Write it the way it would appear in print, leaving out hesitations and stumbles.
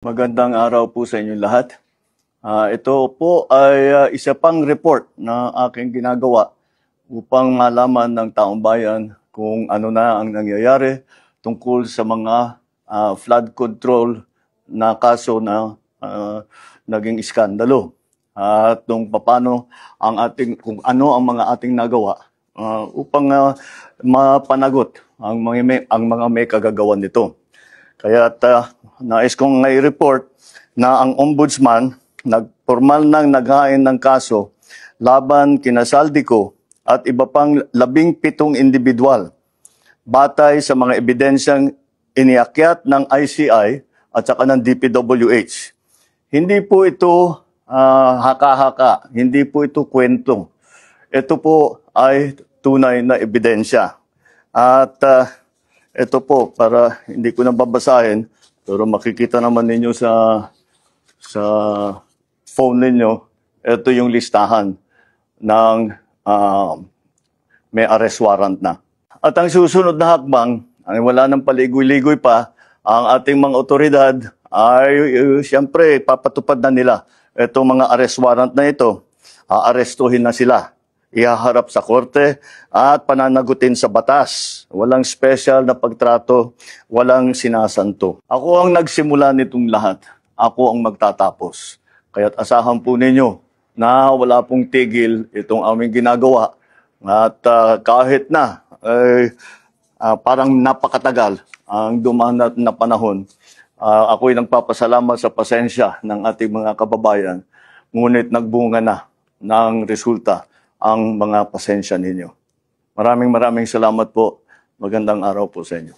Magandang araw po sa inyong lahat. Ito po ay isa pang report na aking ginagawa upang malaman ng taong bayan kung ano na ang nangyayari tungkol sa mga flood control na kaso na naging iskandalo. At kung ano ang mga ating nagawa upang mapanagot ang mga may kagagawan nito. Kaya nais kong i-report na ang ombudsman nagpormal ng naghain ng kaso laban kina Saldico at iba pang 17 individual batay sa mga ebidensyang iniakyat ng ICI at saka ng DPWH. Hindi po ito haka-haka, hindi po ito kwento. Ito po ay tunay na ebidensya. At ito po, para hindi ko na babasahin, pero makikita naman ninyo sa phone ninyo, ito yung listahan ng may arrest warrant na. At ang susunod na hakbang, ay wala nang paligoy-ligoy pa, ang ating mga otoridad ay siyempre papatupad na nila itong mga arrest warrant na ito. Aarestuhin na sila. Ihaharap sa korte at pananagutin sa batas. Walang special na pagtrato, walang sinasanto. Ako ang nagsimula nitong lahat. Ako ang magtatapos. Kaya't asahan po ninyo na wala pong tigil itong aming ginagawa. At kahit na parang napakatagal ang dumaan na panahon, ako'y nagpapasalamat sa pasensya ng ating mga kababayan. Ngunit nagbunga na ng resulta ang mga pasensya ninyo. Maraming salamat po. Magandang araw po sa inyo.